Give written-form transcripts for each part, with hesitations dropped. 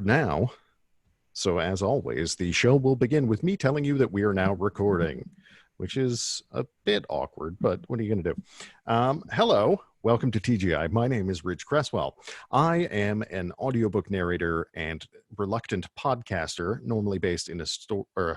Now. So as always, the show will begin with me telling you that we are now recording, which is a bit awkward, but what are you going to do? Hello, welcome to TGI. My name is Rich Cresswell. I am an audiobook narrator and reluctant podcaster, normally based in I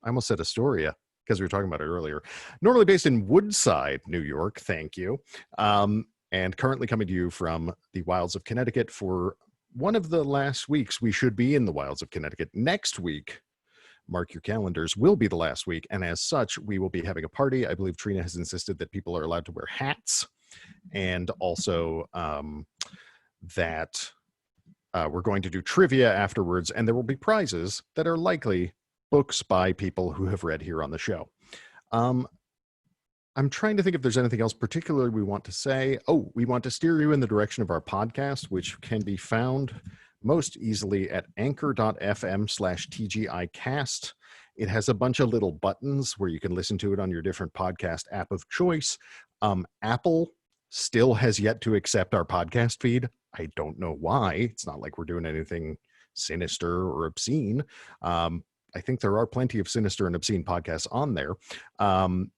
almost said Astoria because we were talking about it earlier. Normally based in Woodside, New York. Thank you. And currently coming to you from the wilds of Connecticut for one of the last weeks we should be in the wilds of Connecticut. Next week, mark your calendars, will be the last week. And as such, we will be having a party. I believe Trina has insisted that people are allowed to wear hats. And also that we're going to do trivia afterwards. And there will be prizes that are likely books by people who have read here on the show. I'm trying to think if there's anything else particularly we want to say. Oh, we want to steer you in the direction of our podcast, which can be found most easily at anchor.fm/TGIcast. It has a bunch of little buttons where you can listen to it on your different podcast app of choice. Apple still has yet to accept our podcast feed. I don't know why. It's not like we're doing anything sinister or obscene. I think there are plenty of sinister and obscene podcasts on there,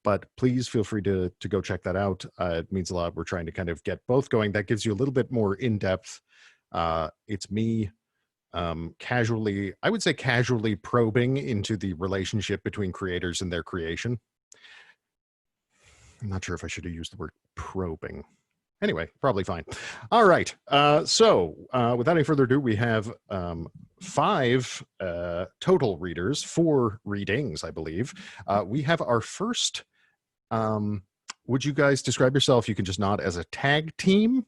but please feel free to go check that out. It means a lot. We're trying to kind of get both going. That gives you a little bit more in-depth. It's me casually probing into the relationship between creators and their creation. I'm not sure if I should have used the word probing. Anyway, probably fine. All right. So without any further ado, we have 5 total readers, 4 readings, I believe. We have our first, would you guys describe yourself, you can just nod, as a tag team,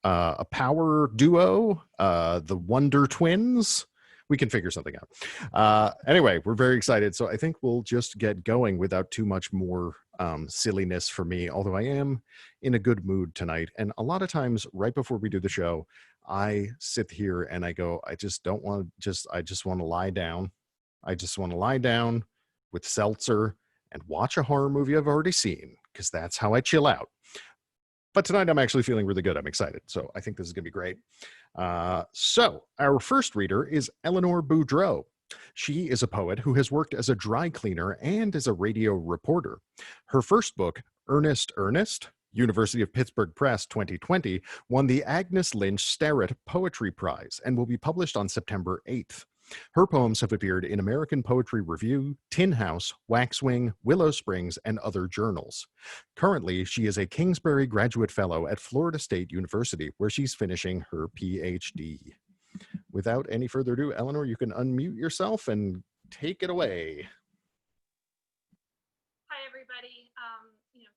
a power duo, the Wonder Twins? We can figure something out. Anyway, we're very excited. So I think we'll just get going without too much more silliness for me, although I am in a good mood tonight. And a lot of times right before we do the show, I sit here and I go, I just want to lie down. I just want to lie down with seltzer and watch a horror movie I've already seen, because that's how I chill out. But tonight I'm actually feeling really good. I'm excited. So I think this is going to be great. So our first reader is Eleanor Boudreau. She is a poet who has worked as a dry cleaner and as a radio reporter. Her first book, Earnest, University of Pittsburgh Press 2020, won the Agnes Lynch Starrett Poetry Prize and will be published on September 8th. Her poems have appeared in American Poetry Review, Tin House, Waxwing, Willow Springs, and other journals. Currently, she is a Kingsbury Graduate Fellow at Florida State University, where she's finishing her Ph.D. Without any further ado, Eleanor, you can unmute yourself and take it away. Hi, everybody.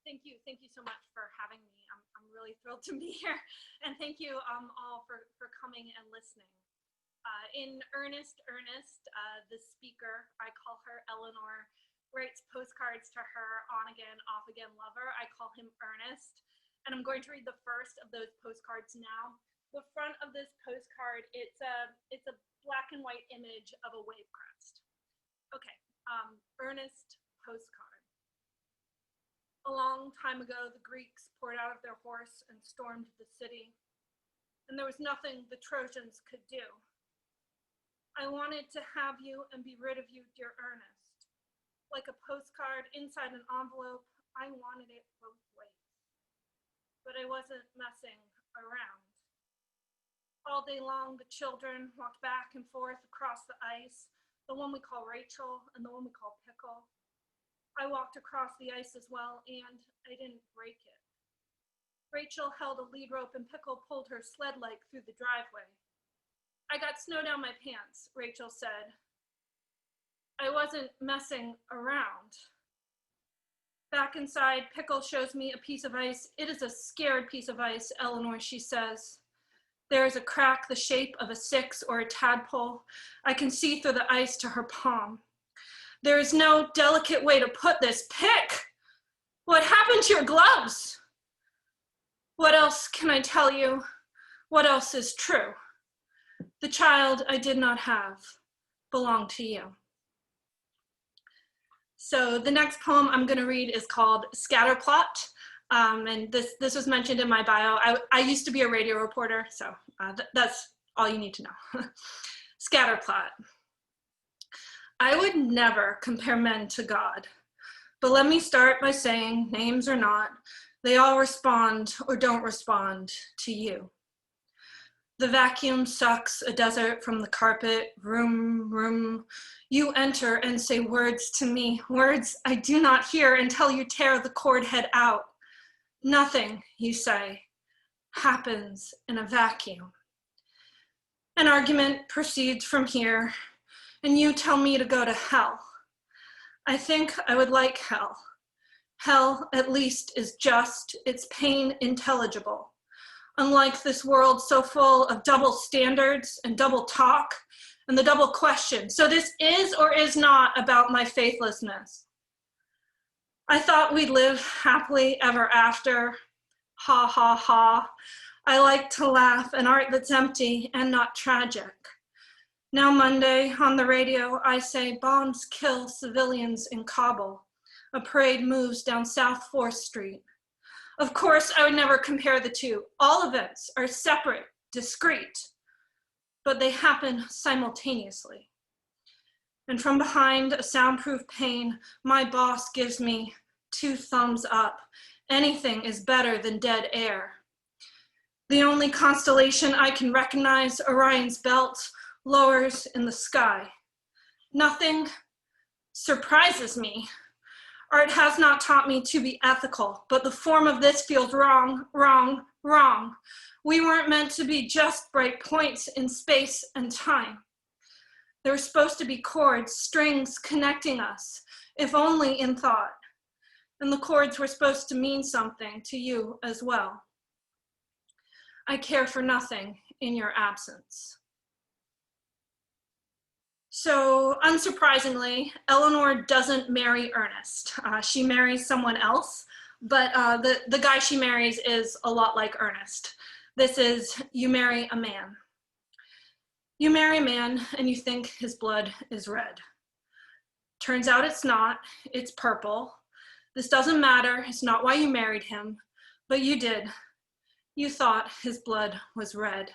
Thank you so much for having me. I'm really thrilled to be here, and thank you all for coming and listening. In Earnest, the speaker, I call her Eleanor, writes postcards to her on-again, off-again lover. I call him Earnest, and I'm going to read the first of those postcards now. The front of this postcard, it's a black and white image of a wave crest. Okay, Earnest postcard. A long time ago, the Greeks poured out of their horse and stormed the city, and there was nothing the Trojans could do. I wanted to have you and be rid of you, dear Earnest. Like a postcard inside an envelope, I wanted it both ways. But I wasn't messing around. All day long, the children walked back and forth across the ice, the one we call Rachel and the one we call Pickle. I walked across the ice as well, and I didn't break it. Rachel held a lead rope and Pickle pulled her sled-like through the driveway. I got snow down my pants, Rachel said. I wasn't messing around. Back inside, Pickle shows me a piece of ice. It is a scared piece of ice, Eleanor, she says. There is a crack the shape of a 6 or a tadpole. I can see through the ice to her palm. There is no delicate way to put this. Pick! What happened to your gloves? What else can I tell you? What else is true? The child I did not have belonged to you. So the next poem I'm going to read is called Scatterplot. And this was mentioned in my bio. I used to be a radio reporter, so that's all you need to know. Scatterplot. I would never compare men to God, but let me start by saying, names or not, they all respond or don't respond to you. The vacuum sucks a desert from the carpet, room, room. You enter and say words to me, words I do not hear until you tear the cord head out. Nothing, you say, happens in a vacuum. An argument proceeds from here, and you tell me to go to hell. I think I would like hell. Hell, at least, is just, its pain intelligible. Unlike this world so full of double standards and double talk and the double question. So this is or is not about my faithlessness. I thought we'd live happily ever after. Ha, ha, ha. I like to laugh an art that's empty and not tragic. Now Monday on the radio, I say bombs kill civilians in Kabul. A parade moves down South 4th Street. Of course, I would never compare the two. All events are separate, discrete, but they happen simultaneously. And from behind a soundproof pane, my boss gives me 2 thumbs up. Anything is better than dead air. The only constellation I can recognize, Orion's belt, lowers in the sky. Nothing surprises me. Art has not taught me to be ethical, but the form of this feels wrong, wrong, wrong. We weren't meant to be just bright points in space and time. There were supposed to be chords, strings connecting us, if only in thought. And the chords were supposed to mean something to you as well. I care for nothing in your absence. So unsurprisingly, Eleanor doesn't marry Earnest. She marries someone else, but the guy she marries is a lot like Earnest. This is, you marry a man. You marry a man and you think his blood is red. Turns out it's not, it's purple. This doesn't matter, it's not why you married him, but you did. You thought his blood was red.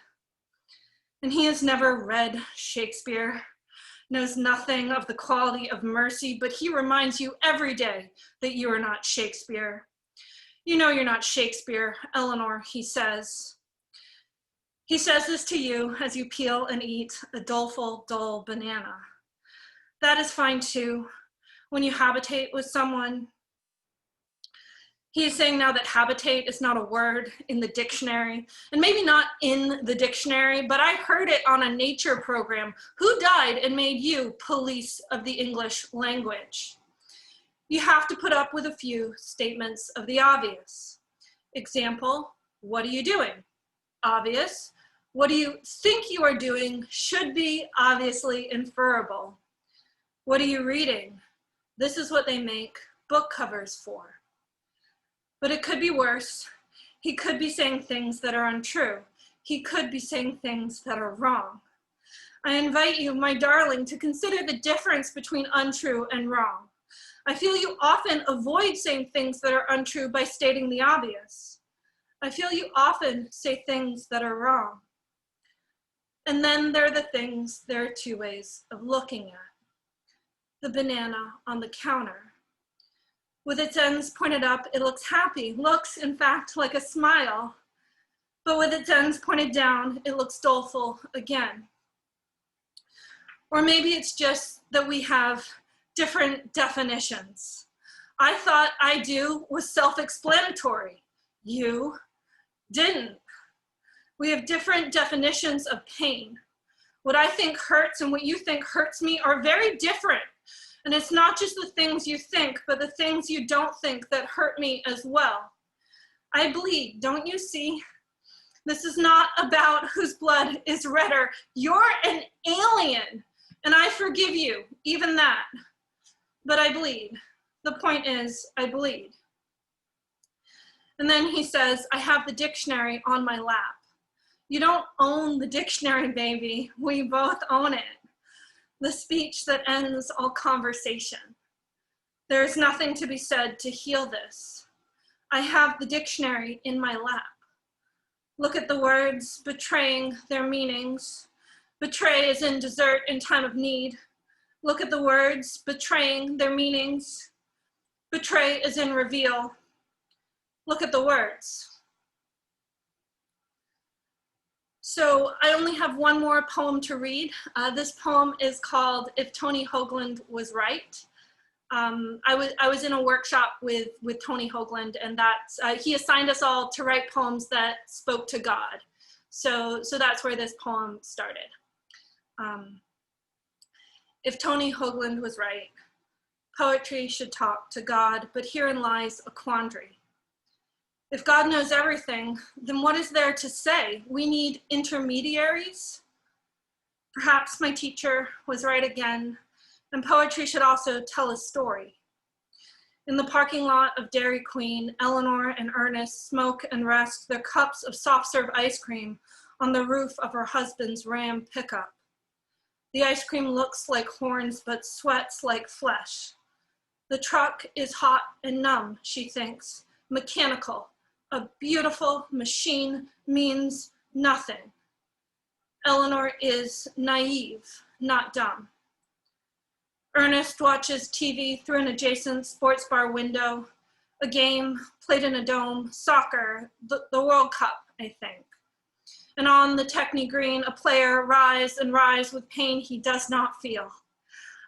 And he has never read Shakespeare, knows nothing of the quality of mercy, but he reminds you every day that you are not Shakespeare. You know you're not Shakespeare, Eleanor, he says. He says this to you as you peel and eat a doleful, dull banana. That is fine too. When you habitate with someone, he is saying now that habitate is not a word in the dictionary, and maybe not in the dictionary, but I heard it on a nature program. Who died and made you police of the English language? You have to put up with a few statements of the obvious. Example, what are you doing? Obvious. What do you think you are doing should be obviously inferable. What are you reading? This is what they make book covers for. But it could be worse. He could be saying things that are untrue. He could be saying things that are wrong. I invite you, my darling, to consider the difference between untrue and wrong. I feel you often avoid saying things that are untrue by stating the obvious. I feel you often say things that are wrong. And then there are 2 ways of looking at. The banana on the counter. With its ends pointed up, it looks happy, looks, in fact, like a smile. But with its ends pointed down, it looks doleful again. Or maybe it's just that we have different definitions. I thought I do was self-explanatory. You didn't. We have different definitions of pain. What I think hurts and what you think hurts me are very different. And it's not just the things you think, but the things you don't think that hurt me as well. I bleed, don't you see? This is not about whose blood is redder. You're an alien, and I forgive you, even that. But I bleed. The point is, I bleed. And then he says, I have the dictionary on my lap. You don't own the dictionary, baby. We both own it. The speech that ends all conversation. There is nothing to be said to heal this. I have the dictionary in my lap. Look at the words betraying their meanings. Betray is in desert in time of need. Look at the words, betraying their meanings. Betray is in reveal. Look at the words. So I only have one more poem to read. This poem is called If Tony Hoagland Was Right. I was in a workshop with Tony Hoagland, and that's, he assigned us all to write poems that spoke to God. So that's where this poem started. If Tony Hoagland was right, poetry should talk to God, but herein lies a quandary. If God knows everything, then what is there to say? We need intermediaries? Perhaps my teacher was right again, and poetry should also tell a story. In the parking lot of Dairy Queen, Eleanor and Earnest smoke and rest their cups of soft serve ice cream on the roof of her husband's Ram pickup. The ice cream looks like horns, but sweats like flesh. The truck is hot and numb, she thinks, mechanical. A beautiful machine means nothing. Eleanor is naive, not dumb. Earnest watches TV through an adjacent sports bar window. A game played in a dome, soccer, the World Cup, I think. And on the Techni green, a player rise and rise with pain he does not feel.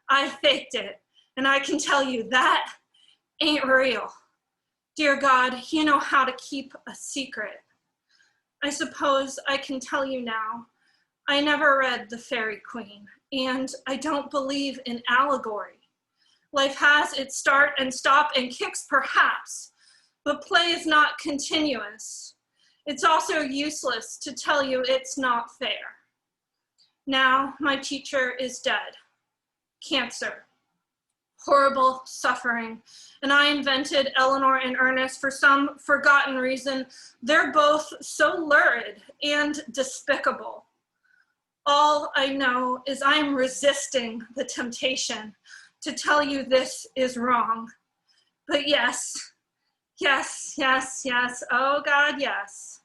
I faked it, and I can tell you that ain't real. Dear God, you know how to keep a secret. I suppose I can tell you now, I never read The Fairy Queen, and I don't believe in allegory. Life has its start and stop and kicks perhaps, but play is not continuous. It's also useless to tell you it's not fair. Now my teacher is dead. Cancer. Horrible suffering. And I invented Eleanor and Earnest for some forgotten reason. They're both so lurid and despicable. All I know is I'm resisting the temptation to tell you this is wrong. But yes, yes, yes, yes, oh God, yes.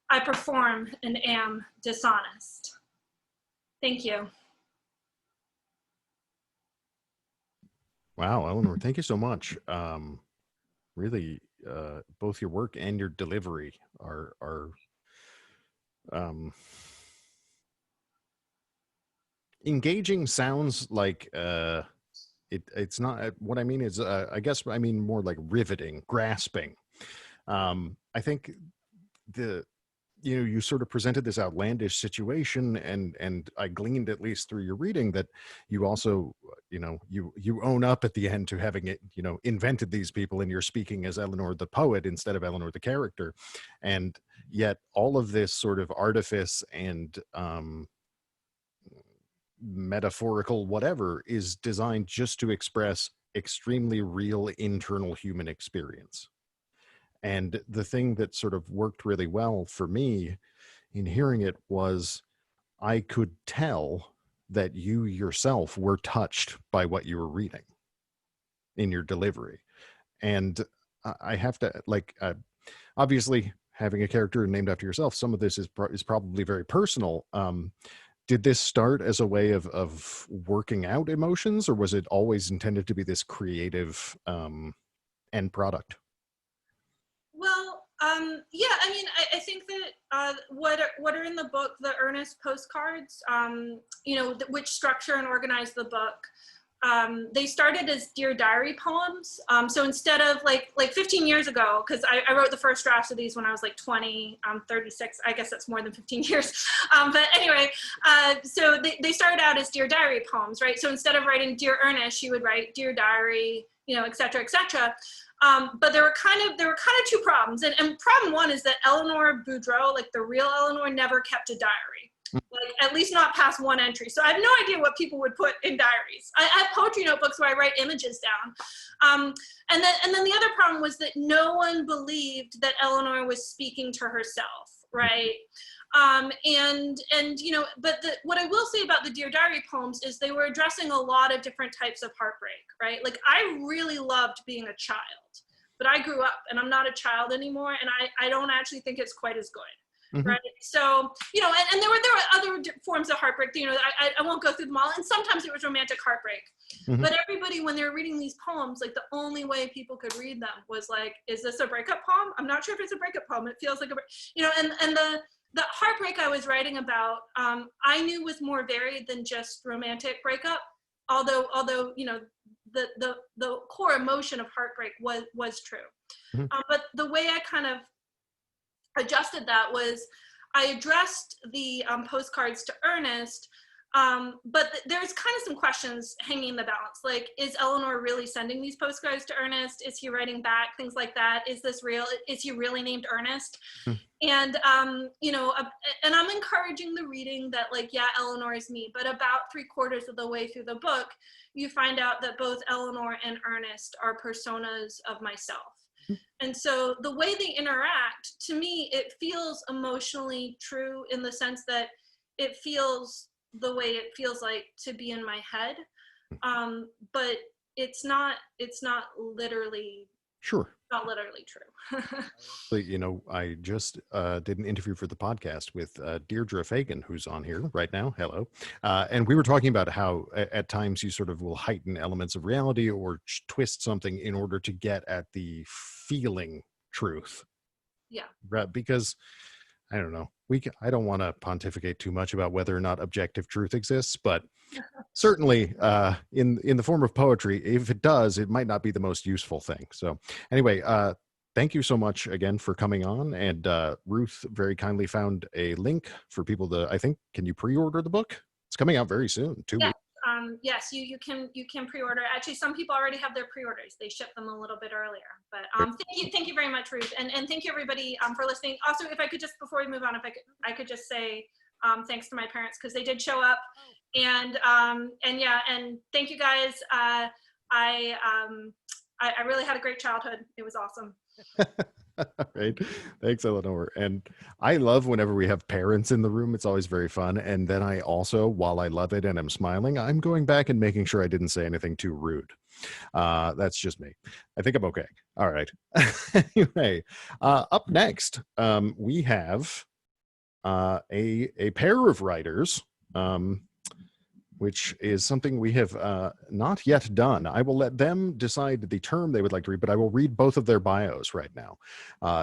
I perform and am dishonest. Thank you. Wow, Eleanor, thank you so much. Really, both your work and your delivery are engaging. Sounds like it's not. What I mean is, I guess I mean more like riveting, grasping. I think you sort of presented this outlandish situation, and I gleaned, at least through your reading, that you also, you own up at the end to having it, invented these people, and you're speaking as Eleanor the poet instead of Eleanor the character. And yet all of this sort of artifice and metaphorical whatever is designed just to express extremely real internal human experience. And the thing that sort of worked really well for me in hearing it was I could tell that you yourself were touched by what you were reading in your delivery. And I have to, obviously having a character named after yourself, some of this is probably very personal. Did this start as a way of working out emotions, or was it always intended to be this creative end product? Well, yeah, I mean, I think that what are in the book, the Earnest postcards, which structure and organize the book, they started as Dear Diary poems. So instead of like 15 years ago, because I wrote the first drafts of these when I was like 20, I'm 36, I guess that's more than 15 years. But anyway, so they started out as Dear Diary poems, right? So instead of writing Dear Earnest, she would write Dear Diary, et cetera, et cetera. But there were kind of two problems. And problem one is that Eleanor Boudreau, like the real Eleanor, never kept a diary, like at least not past one entry. So I have no idea what people would put in diaries. I have poetry notebooks where I write images down. And then the other problem was that no one believed that Eleanor was speaking to herself, right? But what I will say about the Dear Diary poems is they were addressing a lot of different types of heartbreak, right? Like I really loved being a child, but I grew up and I'm not a child anymore, and I don't actually think it's quite as good, Mhm. right? So, you know, and there were other forms of heartbreak, you know, I won't go through them all, and sometimes it was romantic heartbreak. Mhm. But everybody, when they were reading these poems, like the only way people could read them was like, is this a breakup poem? I'm not sure if it's a breakup poem. It feels like you know, and the heartbreak I was writing about, I knew was more varied than just romantic breakup. Although you know, the core emotion of heartbreak was true. Mhm. But the way I kind of adjusted that was I addressed the postcards to Earnest, but there's kind of some questions hanging in the balance. Like, is Eleanor really sending these postcards to Earnest? Is he writing back? Things like that. Is this real? Is he really named Earnest? Mhm. And, you know, and I'm encouraging the reading that, like, yeah, Eleanor is me, but about 3/4 of the way through the book, you find out that both Eleanor and Earnest are personas of myself. And so the way they interact, to me, it feels emotionally true in the sense that it feels the way it feels like to be in my head. But it's not literally Sure. true. But, you know, I just did an interview for the podcast with Deirdre Fagan, who's on here right now. Hello. And we were talking about how at times you sort of will heighten elements of reality or twist something in order to get at the feeling truth. Yeah. Right? Because I don't know. I don't want to pontificate too much about whether or not objective truth exists, but certainly in the form of poetry, if it does, it might not be the most useful thing. So anyway, thank you so much again for coming on. And Ruth very kindly found a link for people to, I think, can you pre-order the book? It's coming out very soon, 2 Yeah. weeks. Yes, you can pre-order. Actually, some people already have their pre-orders. They ship them a little bit earlier. But thank you very much, Ruth, and thank you everybody for listening. Also, if I could just, before we move on, if I could just say thanks to my parents, because they did show up, and yeah, and thank you guys. I really had a great childhood. It was awesome. Right. Thanks, Eleanor. And I love whenever we have parents in the room. It's always very fun. And then I also, while I love it and I'm smiling, I'm going back and making sure I didn't say anything too rude. That's just me. I think I'm okay. All right. Anyway, up next, we have a pair of writers, which is something we have not yet done. I will let them decide the term they would like to read, but I will read both of their bios right now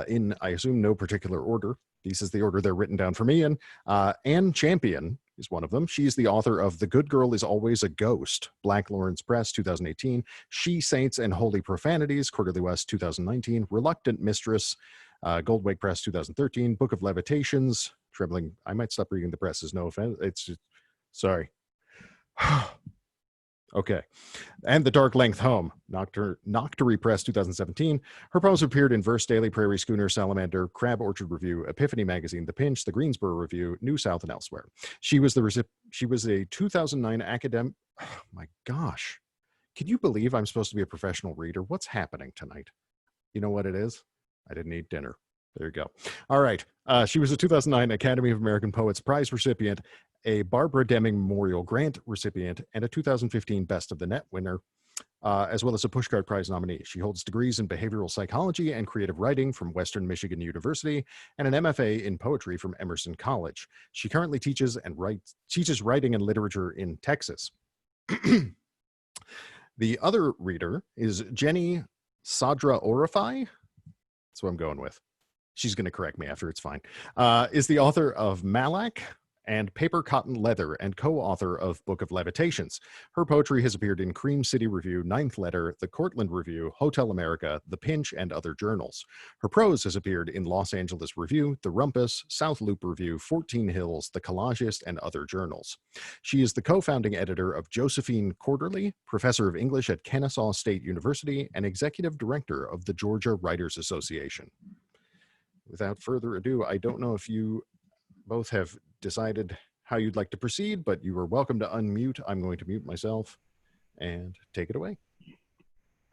in, I assume, no particular order. This is the order they're written down for me in. Anne Champion is one of them. She's the author of The Good Girl is Always a Ghost, Black Lawrence Press, 2018, She, Saints, and Holy Profanities, Quarterly West, 2019, Reluctant Mistress, Goldwake Press, 2013, Book of Levitations, Trembling, I might stop reading the presses, no offense. It's just, sorry. Okay. And The Dark Length Home, Noctuary Press, 2017. Her poems appeared in Verse Daily, Prairie Schooner, Salamander, Crab Orchard Review, Epiphany Magazine, The Pinch, The Greensboro Review, New South, and elsewhere. She was a 2009 academic. Oh my gosh. Can you believe I'm supposed to be a professional reader? What's happening tonight? You know what it is? I didn't eat dinner. There you go. All right. She was a 2009 Academy of American Poets Prize recipient, a Barbara Deming Memorial Grant recipient, and a 2015 Best of the Net winner, as well as a Pushcart Prize nominee. She holds degrees in behavioral psychology and creative writing from Western Michigan University and an MFA in poetry from Emerson College. She currently teaches writing and literature in Texas. The other reader is Jenny Sadre-Orafai. That's what I'm going with. She's going to correct me after, it's fine. Is the author of Malak and Paper, Cotton, Leather, and co-author of Book of Levitations. Her poetry has appeared in Cream City Review, Ninth Letter, The Cortland Review, Hotel America, The Pinch, and other journals. Her prose has appeared in Los Angeles Review, The Rumpus, South Loop Review, 14 Hills, The Collagist, and other journals. She is the co-founding editor of Josephine Quarterly, professor of English at Kennesaw State University, and executive director of the Georgia Writers Association. Without further ado, I don't know if you both have decided how you'd like to proceed, but you are welcome to unmute. I'm going to mute myself and take it away.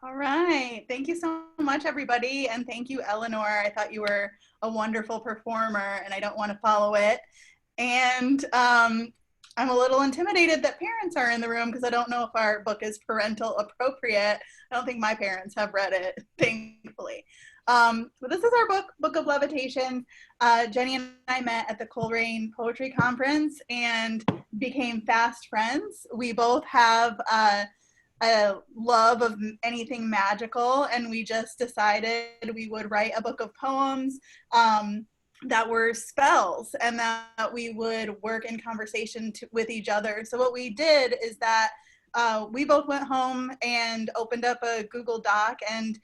All right. Thank you so much, everybody. And thank you, Eleanor. I thought you were a wonderful performer, and I don't want to follow it. And I'm a little intimidated that parents are in the room because I don't know if our book is parental appropriate. I don't think my parents have read it, thankfully. But this is our book of Levitations. Jenny and I met at the Coleraine Poetry Conference and became fast friends. We both have a love of anything magical, and we just decided we would write a book of poems that were spells, and that we would work in conversation with each other. So what we did is that we both went home and opened up a Google Doc, and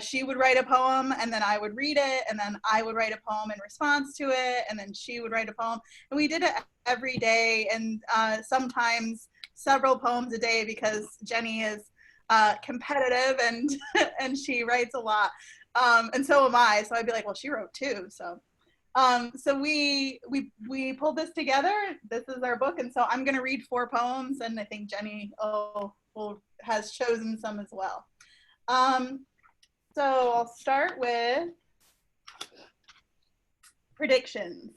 she would write a poem, and then I would read it, and then I would write a poem in response to it, and then she would write a poem. And we did it every day, and sometimes several poems a day, because Jenny is competitive and and she writes a lot, and so am I. So I'd be like, well, she wrote too. So we pulled this together. This is our book, and so I'm going to read 4 poems, and I think Jenny has chosen some as well. So I'll start with predictions.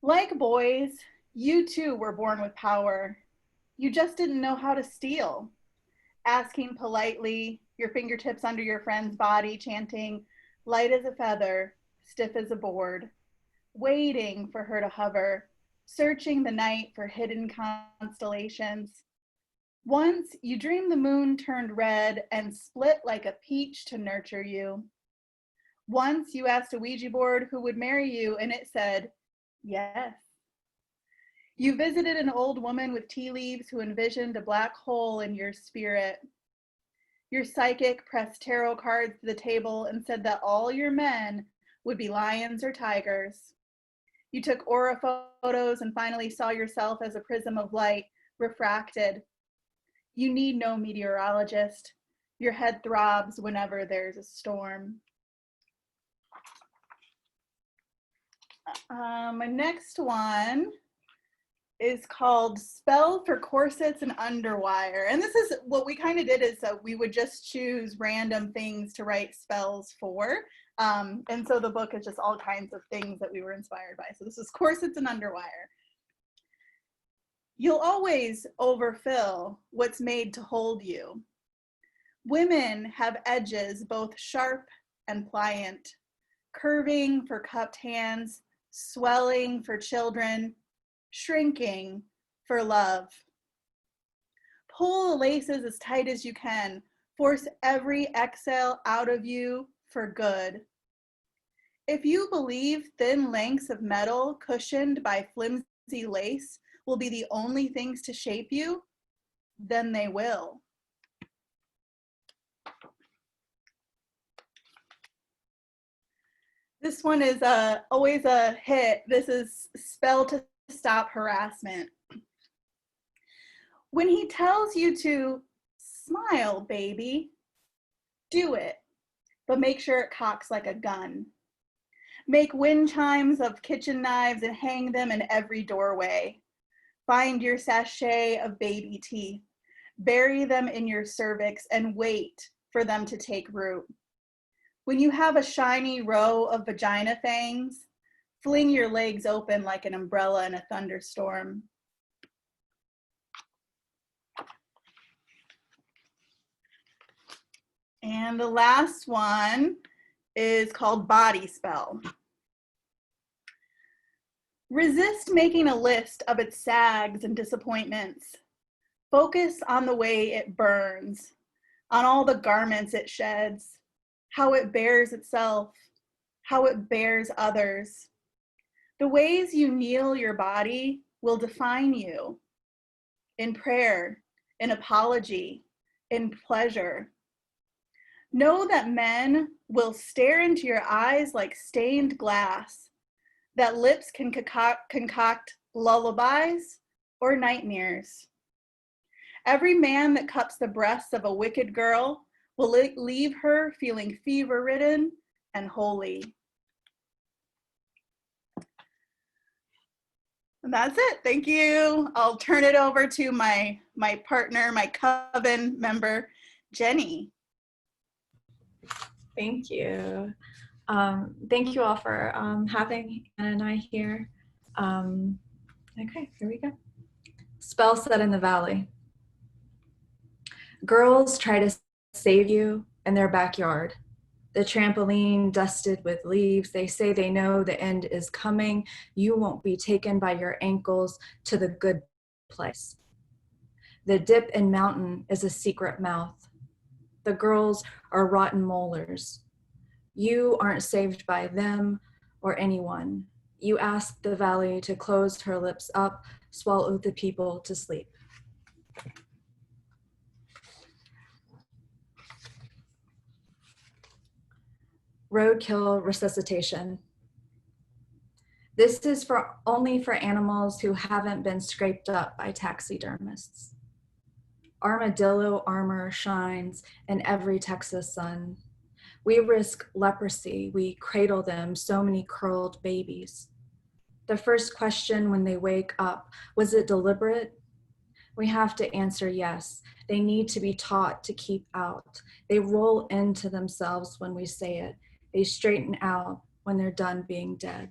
Like boys, you too were born with power. You just didn't know how to steal. Asking politely, your fingertips under your friend's body, chanting, light as a feather, stiff as a board. Waiting for her to hover, searching the night for hidden constellations. Once you dreamed the moon turned red and split like a peach to nurture you. Once you asked a Ouija board who would marry you, and it said, yes. You visited an old woman with tea leaves who envisioned a black hole in your spirit. Your psychic pressed tarot cards to the table and said that all your men would be lions or tigers. You took aura photos and finally saw yourself as a prism of light, refracted. You need no meteorologist. Your head throbs whenever there's a storm. My next one is called Spell for Corsets and Underwire. And this is what we kind of did, is that we would just choose random things to write spells for. And so the book is just all kinds of things that we were inspired by. So this is Corsets and Underwire. You'll always overfill what's made to hold you. Women have edges both sharp and pliant, curving for cupped hands, swelling for children, shrinking for love. Pull the laces as tight as you can. Force every exhale out of you for good. If you believe thin lengths of metal cushioned by flimsy lace will be the only things to shape you, then they will. This one is always a hit. This is Spell to Stop Harassment. When he tells you to smile, baby, do it, but make sure it cocks like a gun. Make wind chimes of kitchen knives and hang them in every doorway. Find your sachet of baby teeth, bury them in your cervix, and wait for them to take root. When you have a shiny row of vagina fangs, fling your legs open like an umbrella in a thunderstorm. And the last one is called Body Spell. Resist making a list of its sags and disappointments. Focus on the way it burns, on all the garments it sheds, how it bears itself, how it bears others. The ways you kneel your body will define you. In prayer, in apology, in pleasure. Know that men will stare into your eyes like stained glass, that lips can concoct lullabies or nightmares. Every man that cups the breasts of a wicked girl will leave her feeling fever-ridden and holy. And that's it. Thank you. I'll turn it over to my partner, my coven member, Jenny. Thank you. Thank you all for having Anna and I here. Okay, here we go. Spell set in the valley. Girls try to save you in their backyard. The trampoline dusted with leaves, they say they know the end is coming. You won't be taken by your ankles to the good place. The dip in mountain is a secret mouth. The girls are rotten molars. You aren't saved by them or anyone. You ask the valley to close her lips up, swallow the people to sleep. Roadkill resuscitation. This is only for animals who haven't been scraped up by taxidermists. Armadillo armor shines in every Texas sun. We risk leprosy, we cradle them, so many curled babies. The first question when they wake up, was it deliberate? We have to answer yes. They need to be taught to keep out. They roll into themselves when we say it. They straighten out when they're done being dead.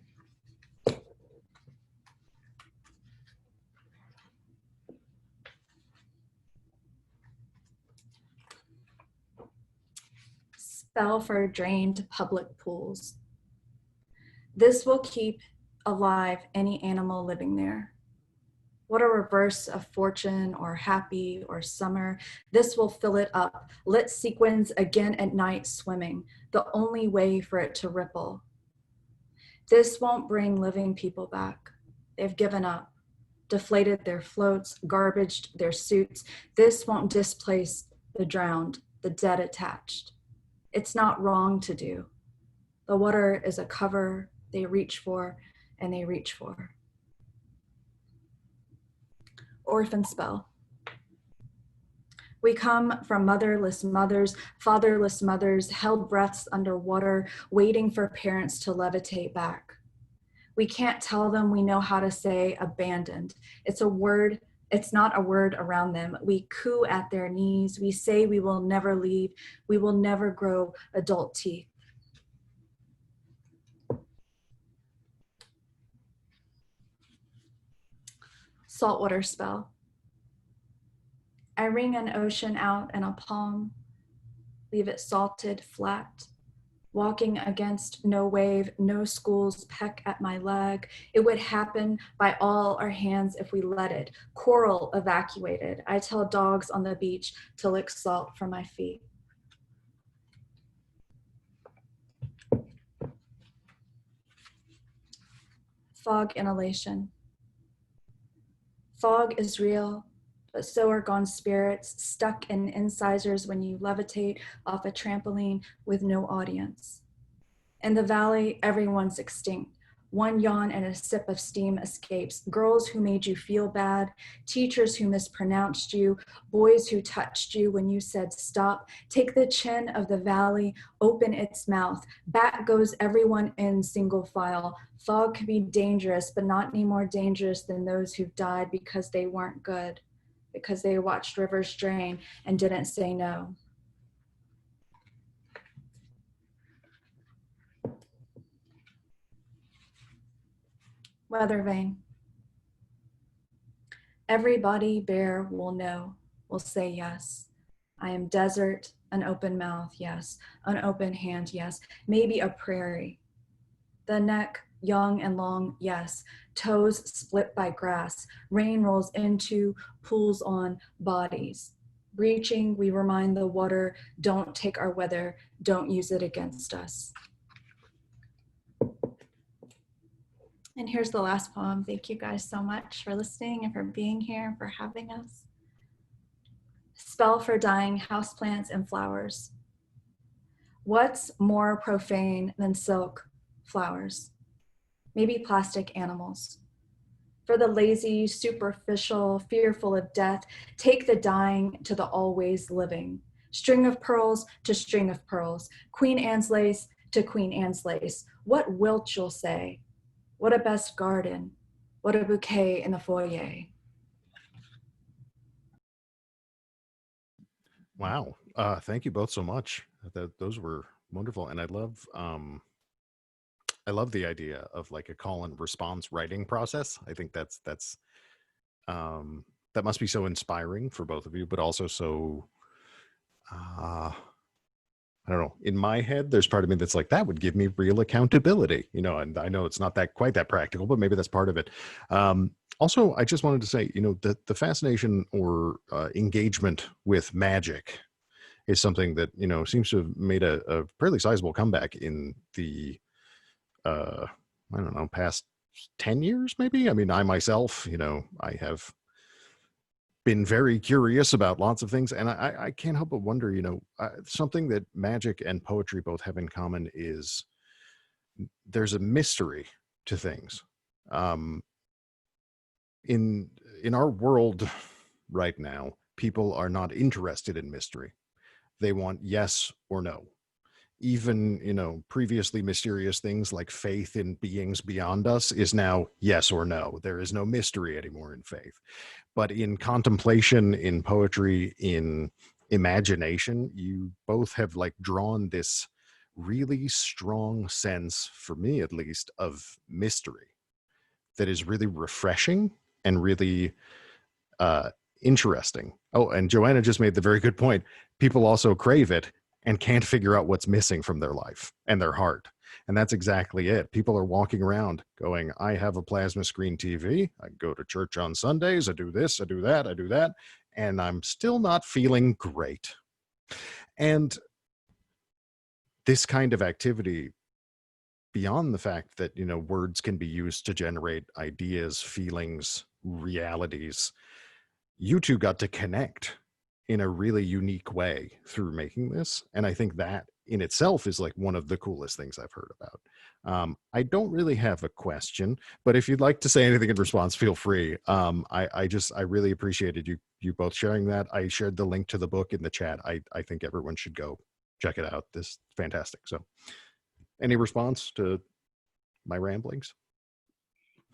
Spell for drained public pools. This will keep alive any animal living there. What a reverse of fortune or happy or summer. This will fill it up. Lit sequins again at night swimming, the only way for it to ripple. This won't bring living people back. They've given up, deflated their floats, garbaged their suits. This won't displace the drowned, the dead attached. It's not wrong to do. The water is a cover they reach for and they reach for. Orphan spell. We come from motherless mothers, fatherless mothers, held breaths underwater, waiting for parents to levitate back. We can't tell them we know how to say abandoned. It's a word, it's not a word around them. We coo at their knees. We say we will never leave. We will never grow adult teeth. Saltwater spell. I wring an ocean out in a palm, leave it salted flat, walking against no wave, no schools peck at my leg. It would happen by all our hands if we let it. Coral evacuated. I tell dogs on the beach to lick salt from my feet. Fog inhalation. Fog is real, but so are gone spirits, stuck in incisors when you levitate off a trampoline with no audience. In the valley, everyone's extinct. One yawn and a sip of steam escapes. Girls who made you feel bad, teachers who mispronounced you, boys who touched you when you said stop. Take the chin of the valley, open its mouth. Back goes everyone in single file. Fog can be dangerous, but not any more dangerous than those who've died because they weren't good, because they watched rivers drain and didn't say no. Weather vane. Every body bear will know, will say yes. I am desert, an open mouth, yes. An open hand, yes. Maybe a prairie. The neck, young and long, yes. Toes split by grass. Rain rolls into, pools on bodies. Reaching, we remind the water, don't take our weather, don't use it against us. And here's the last poem. Thank you guys so much for listening and for being here and for having us. Spell for dying houseplants and flowers. What's more profane than silk flowers? Maybe plastic animals. For the lazy, superficial, fearful of death, take the dying to the always living. String of pearls to string of pearls. Queen Anne's lace to Queen Anne's lace. What wilt you'll say? What a best garden, what a bouquet in the foyer. Wow. Thank you both so much. Those were wonderful. And I love the idea of like a call and response writing process. I think that must be so inspiring for both of you, but also so I don't know, in my head, there's part of me that's like, that would give me real accountability, you know, and I know it's not that quite that practical, but maybe that's part of it. Also, I just wanted to say, you know, the fascination or engagement with magic is something that, you know, seems to have made a fairly sizable comeback in the, I don't know, past 10 years, maybe. I mean, I myself, you know, I have been very curious about lots of things, and I can't help but wonder, you know, something that magic and poetry both have in common is there's a mystery to things. In our world right now, people are not interested in mystery. They want yes or no. Even, you know, previously mysterious things like faith in beings beyond us is now yes or no. There is no mystery anymore in faith. But in contemplation, in poetry, in imagination, you both have like drawn this really strong sense, for me at least, of mystery that is really refreshing and really interesting. Oh, and Joanna just made the very good point. People also crave it and can't figure out what's missing from their life and their heart. And that's exactly it. People are walking around going, I have a plasma screen TV. I go to church on Sundays. I do this, I do that, I do that. And I'm still not feeling great. And this kind of activity, beyond the fact that, you know, words can be used to generate ideas, feelings, realities, you two got to connect in a really unique way through making this. And I think that in itself is like one of the coolest things I've heard about. I don't really have a question, but if you'd like to say anything in response, feel free. I really appreciated you both sharing that. I shared the link to the book in the chat. I think everyone should go check it out. This is fantastic. So any response to my ramblings?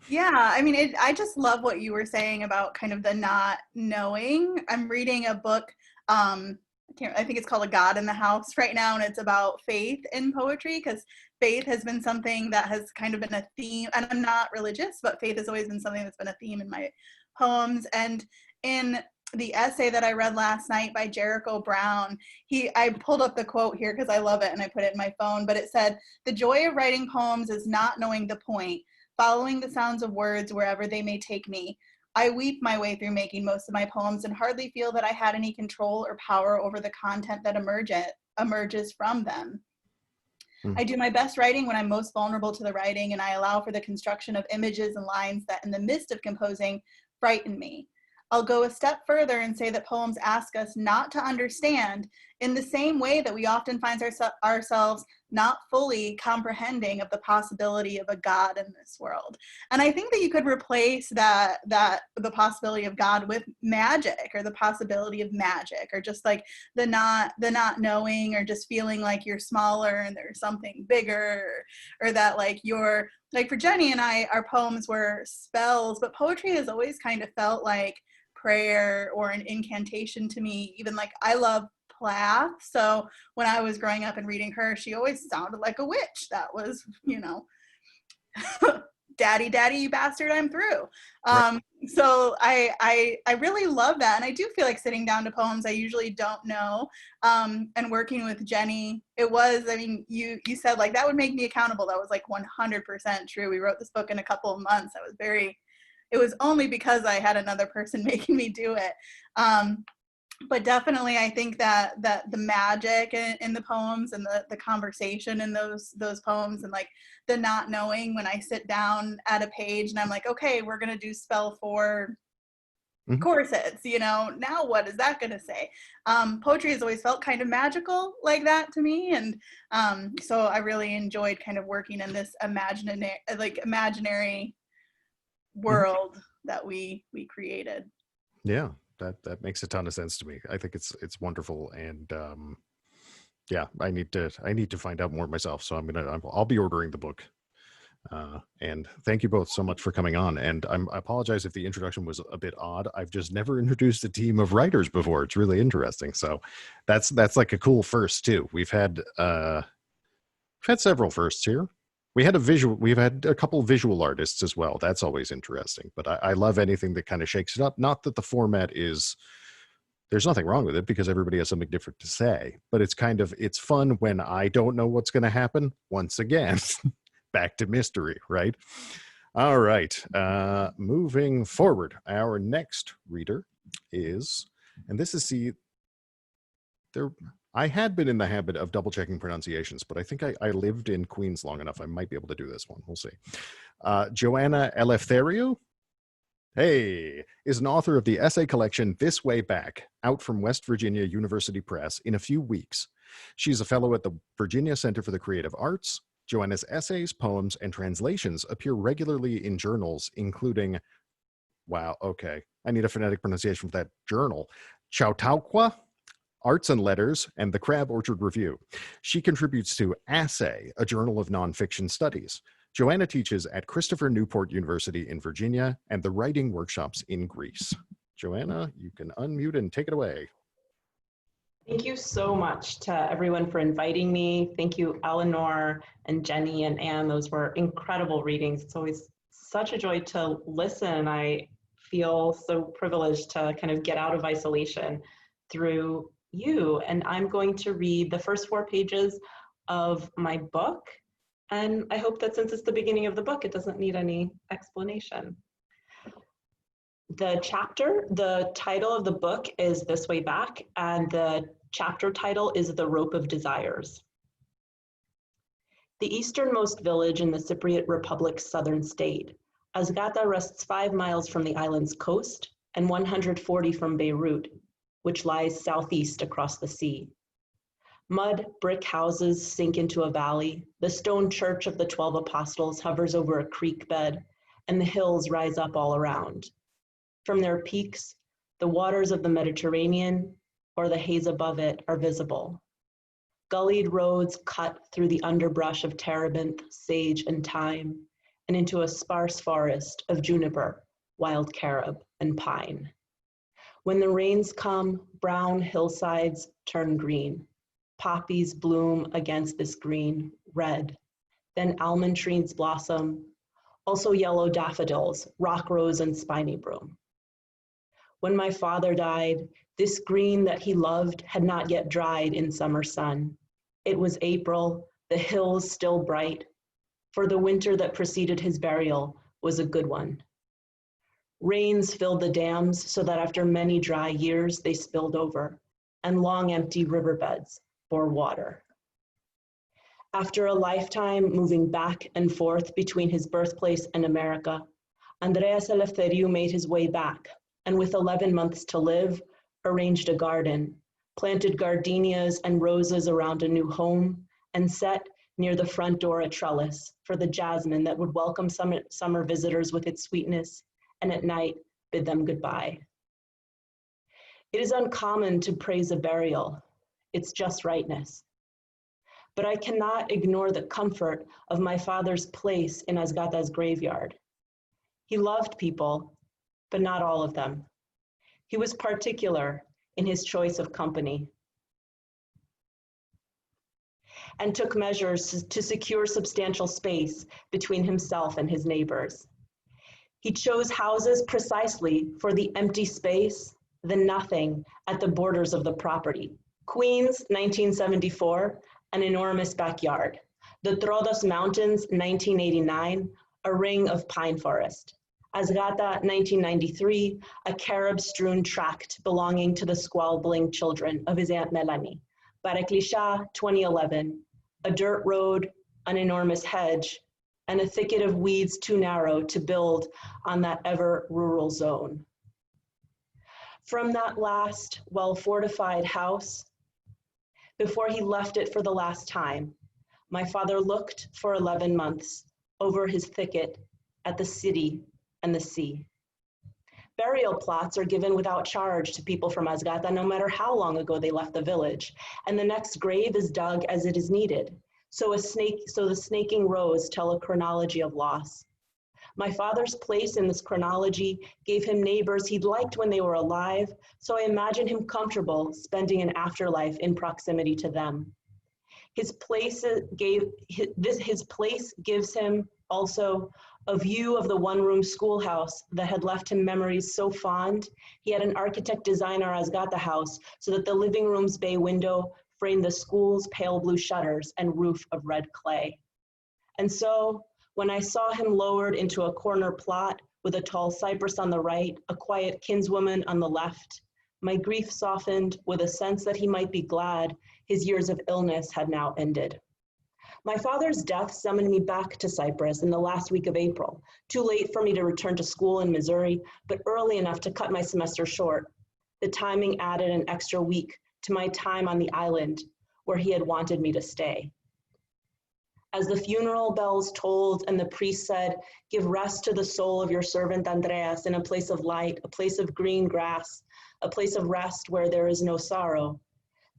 Yeah, I mean, I just love what you were saying about kind of the not knowing. I'm reading a book, I think it's called A God in the House right now, and it's about faith in poetry, because faith has been something that has kind of been a theme, and I'm not religious, but faith has always been something that's been a theme in my poems. And in the essay that I read last night by Jericho Brown, I pulled up the quote here because I love it and I put it in my phone, but it said, "The joy of writing poems is not knowing the point, following the sounds of words wherever they may take me. I weep my way through making most of my poems and hardly feel that I had any control or power over the content that emerges from them. I do my best writing when I'm most vulnerable to the writing, and I allow for the construction of images and lines that in the midst of composing frighten me. I'll go a step further and say that poems ask us not to understand in the same way that we often find ourselves not fully comprehending of the possibility of a God in this world." And I think that you could replace that the possibility of God with magic, or the possibility of magic, or just like the not knowing, or just feeling like you're smaller and there's something bigger, or that like you're like, for Jenny and I, our poems were spells, but poetry has always kind of felt like prayer or an incantation to me. Even like, I love Plath, so when I was growing up and reading her, she always sounded like a witch. That was, you know, daddy, you bastard, I'm through. Right. So I really love that, and I do feel like sitting down to poems I usually don't know, and working with Jenny, it was, I mean, you said like that would make me accountable. That was like 100% true. We wrote this book in a couple of months. It was only because I had another person making me do it. But definitely, I think that the magic in the poems, and the conversation in those poems, and like the not knowing when I sit down at a page and I'm like, okay, we're gonna do spell 4 corsets, you know, now what is that gonna say? Poetry has always felt kind of magical like that to me, and so I really enjoyed kind of working in this imaginary world that we created. Yeah, that makes a ton of sense to me. I think it's wonderful, and yeah, I need to find out more myself. So I'll be ordering the book. And thank you both so much for coming on. And I apologize if the introduction was a bit odd. I've just never introduced a team of writers before. It's really interesting. So that's like a cool first too. We've had several firsts here. We've had a couple of visual artists as well. That's always interesting. But I love anything that kind of shakes it up. Not that the format is there's nothing wrong with it because everybody has something different to say, but it's fun when I don't know what's going to happen. Once again, back to mystery, right? All right. Moving forward, our next reader is, and this is, I had been in the habit of double checking pronunciations, but I think I lived in Queens long enough. I might be able to do this one. We'll see. Joanna Eleftheriou, hey, is an author of the essay collection This Way Back, out from West Virginia University Press in a few weeks. She's a fellow at the Virginia Center for the Creative Arts. Joanna's essays, poems, and translations appear regularly in journals, including, wow, okay, I need a phonetic pronunciation for that journal, Chautauqua, Arts and Letters, and the Crab Orchard Review. She contributes to Assay, a journal of nonfiction studies. Joanna teaches at Christopher Newport University in Virginia and the writing workshops in Greece. Joanna, you can unmute and take it away. Thank you so much to everyone for inviting me. Thank you, Eleanor and Jenny and Anne. Those were incredible readings. It's always such a joy to listen. I feel so privileged to kind of get out of isolation through you. And I'm going to read the first 4 pages of my book. And I hope that since it's the beginning of the book, it doesn't need any explanation. The title of the book is This Way Back, and the chapter title is The Rope of Desires. The easternmost village in the Cypriot Republic's southern state, Azgata rests 5 miles from the island's coast and 140 from Beirut, which lies southeast across the sea. Mud brick houses sink into a valley, the stone church of the 12 apostles hovers over a creek bed, and the hills rise up all around. From their peaks, the waters of the Mediterranean or the haze above it are visible. Gullied roads cut through the underbrush of terebinth, sage, and thyme, and into a sparse forest of juniper, wild carob, and pine. When the rains come, brown hillsides turn green. Poppies bloom against this green, red. Then almond trees blossom, also yellow daffodils, rock rose, and spiny broom. When my father died, this green that he loved had not yet dried in summer sun. It was April, the hills still bright, for the winter that preceded his burial was a good one. Rains filled the dams so that after many dry years they spilled over, and long empty riverbeds bore water. After a lifetime moving back and forth between his birthplace and America, Joanna Eleftheriou made his way back, and with 11 months to live, arranged a garden, planted gardenias and roses around a new home, and set near the front door a trellis for the jasmine that would welcome summer visitors with its sweetness, and at night bid them goodbye. It is uncommon to praise a burial, its just rightness. But I cannot ignore the comfort of my father's place in Azgata's graveyard. He loved people, but not all of them. He was particular in his choice of company and took measures to secure substantial space between himself and his neighbors. He chose houses precisely for the empty space, the nothing at the borders of the property. Queens, 1974, an enormous backyard. The Troodos Mountains, 1989, a ring of pine forest. Azgata, 1993, a carob-strewn tract belonging to the squabbling children of his Aunt Melanie. Baraklisha, 2011, a dirt road, an enormous hedge, and a thicket of weeds too narrow to build on that ever-rural zone. From that last, well-fortified house, before he left it for the last time, my father looked for 11 months over his thicket at the city and the sea. Burial plots are given without charge to people from Azgata, no matter how long ago they left the village, and the next grave is dug as it is needed. So the snaking rows tell a chronology of loss. My father's place in this chronology gave him neighbors he'd liked when they were alive, so I imagine him comfortable spending an afterlife in proximity to them. His place gives him Also, a view of the one-room schoolhouse that had left him memories so fond, he had an architect designer as got the house so that the living room's bay window framed the school's pale blue shutters and roof of red clay. And so, when I saw him lowered into a corner plot with a tall cypress on the right, a quiet kinswoman on the left, my grief softened with a sense that he might be glad his years of illness had now ended. My father's death summoned me back to Cyprus in the last week of April, too late for me to return to school in Missouri, but early enough to cut my semester short. The timing added an extra week to my time on the island where he had wanted me to stay. As the funeral bells tolled and the priest said, "Give rest to the soul of your servant Andreas in a place of light, a place of green grass, a place of rest where there is no sorrow,"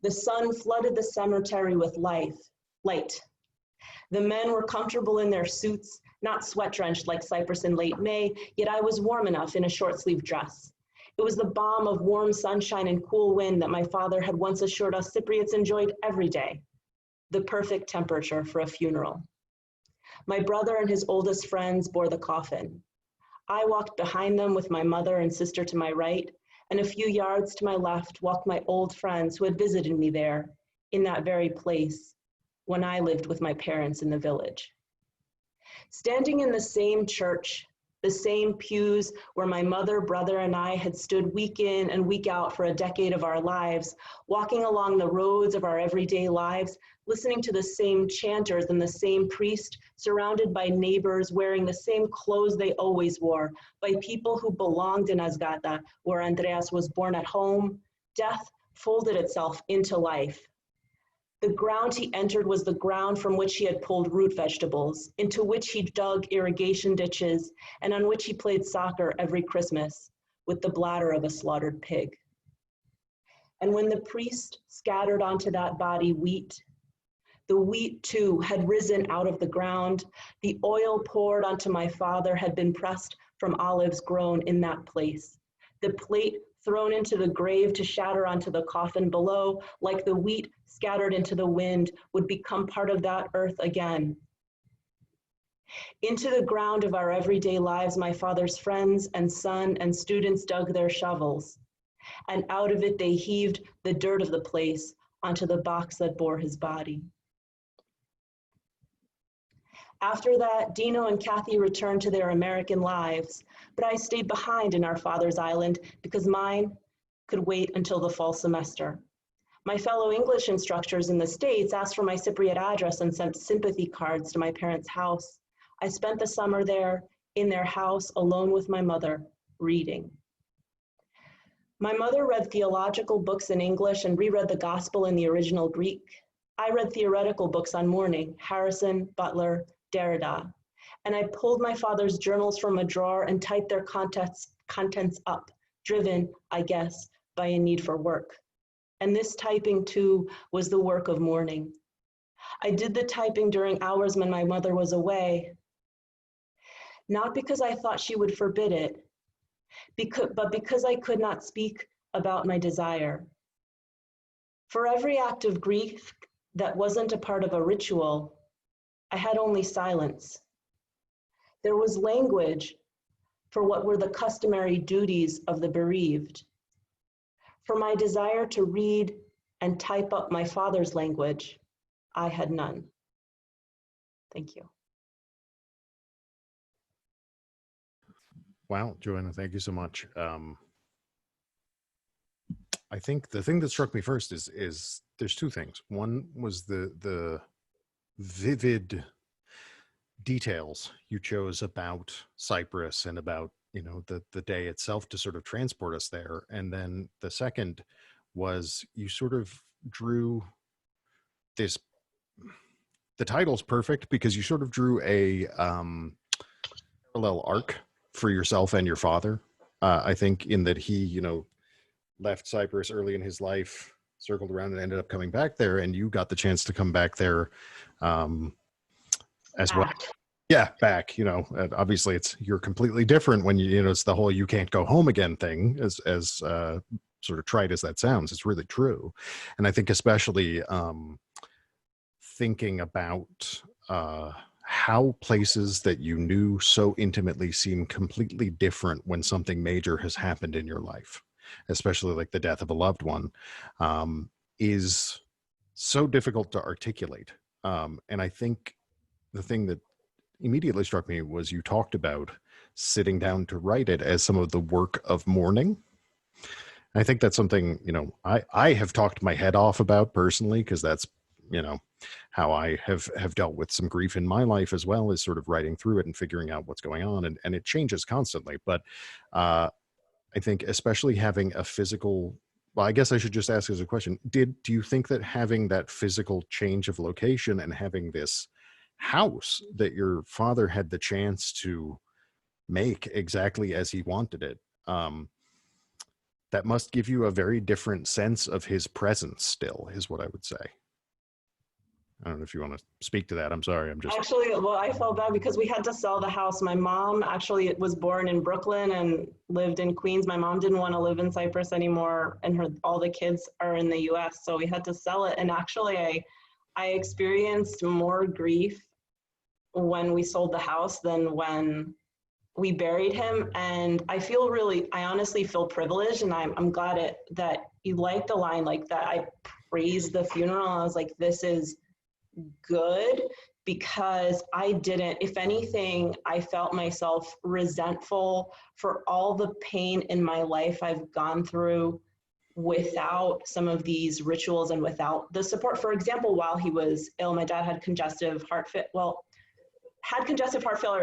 the sun flooded the cemetery with light. The men were comfortable in their suits, not sweat-drenched like Cyprus in late May, yet I was warm enough in a short-sleeved dress. It was the balm of warm sunshine and cool wind that my father had once assured us Cypriots enjoyed every day, the perfect temperature for a funeral. My brother and his oldest friends bore the coffin. I walked behind them with my mother and sister to my right, and a few yards to my left walked my old friends who had visited me there, in that very place, when I lived with my parents in the village. Standing in the same church, the same pews where my mother, brother, and I had stood week in and week out for a decade of our lives, walking along the roads of our everyday lives, listening to the same chanters and the same priest, surrounded by neighbors wearing the same clothes they always wore, by people who belonged in Azgata, where Andreas was born at home, death folded itself into life. The ground he entered was the ground from which he had pulled root vegetables, into which he dug irrigation ditches, and on which he played soccer every Christmas with the bladder of a slaughtered pig. And when the priest scattered onto that body wheat, the wheat too had risen out of the ground. The oil poured onto my father had been pressed from olives grown in that place. The plate thrown into the grave to shatter onto the coffin below, like the wheat scattered into the wind, would become part of that earth again. Into the ground of our everyday lives, my father's friends and son and students dug their shovels, and out of it they heaved the dirt of the place onto the box that bore his body. After that, Dino and Kathy returned to their American lives, but I stayed behind in our father's island because mine could wait until the fall semester. My fellow English instructors in the States asked for my Cypriot address and sent sympathy cards to my parents' house. I spent the summer there, in their house, alone with my mother, reading. My mother read theological books in English and reread the gospel in the original Greek. I read theoretical books on mourning, Harrison, Butler, Derrida, and I pulled my father's journals from a drawer and typed their contents up, driven, I guess, by a need for work. And this typing too was the work of mourning. I did the typing during hours when my mother was away, not because I thought she would forbid it, but because I could not speak about my desire. For every act of grief that wasn't a part of a ritual, I had only silence. There was language for what were the customary duties of the bereaved. For my desire to read and type up my father's language, I had none. Thank you. Wow, Joanna, thank you so much. I think the thing that struck me first is there's two things. One was the vivid details you chose about Cyprus and about, you know, the day itself to sort of transport us there. And then the second was you sort of drew this, the title's perfect because you sort of drew a parallel arc for yourself and your father. I think in that he, you know, left Cyprus early in his life, circled around and ended up coming back there, and you got the chance to come back there as well. Yeah, back, you know, obviously you're completely different when you know, it's the whole you can't go home again thing, as sort of trite as that sounds. It's really true. And I think especially thinking about how places that you knew so intimately seem completely different when something major has happened in your life, especially like the death of a loved one, is so difficult to articulate. And I think the thing that immediately struck me was you talked about sitting down to write it as some of the work of mourning. I think that's something, I have talked my head off about personally, because that's, how I have dealt with some grief in my life as well, as sort of writing through it and figuring out what's going on. And it changes constantly. But I think especially having a physical, well, I guess I should just ask as a question, do you think that having that physical change of location and having this house that your father had the chance to make exactly as he wanted it, that must give you a very different sense of his presence still, is what I would say. I don't know if you want to speak to that. I'm sorry. Actually, well, I felt bad because we had to sell the house. My mom actually was born in Brooklyn and lived in Queens. My mom didn't want to live in Cyprus anymore, and all the kids are in the US, so we had to sell it. And actually, I experienced more grief when we sold the house than when we buried him. And I honestly feel privileged, and I'm glad that you liked the line like that. I praised the funeral. I was like, this is good, because if anything, I felt myself resentful for all the pain in my life I've gone through without some of these rituals and without the support. For example, while he was ill, my dad had congestive heart failure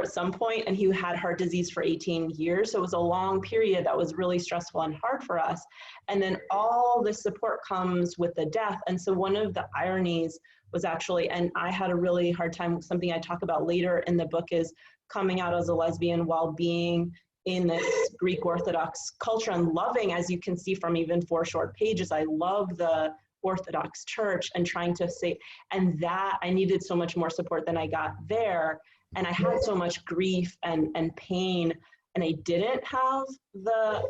at some point, and he had heart disease for 18 years. So it was a long period that was really stressful and hard for us. And then all the support comes with the death. And so one of the ironies was actually, and I had a really hard time, something I talk about later in the book, is coming out as a lesbian while being in this Greek Orthodox culture and loving, as you can see from even 4 short pages, I love the Orthodox Church and trying to say, and that I needed so much more support than I got there. And I had so much grief and pain, and I didn't have the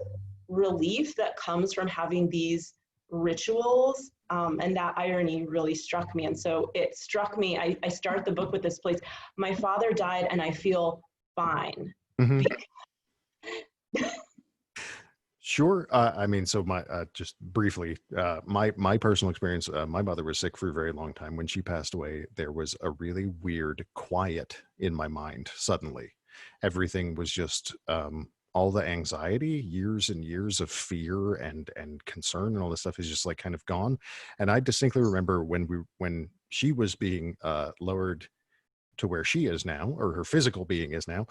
relief that comes from having these rituals. And that irony really struck me. And so it struck me, I start the book with this place. My father died and I feel fine. Mm-hmm. Sure. So just briefly, my personal experience, my mother was sick for a very long time. When she passed away, there was a really weird quiet in my mind. Suddenly, everything was just, all the anxiety, years and years of fear and concern and all this stuff is just like kind of gone. And I distinctly remember when she was being lowered to where she is now, or her physical being is now,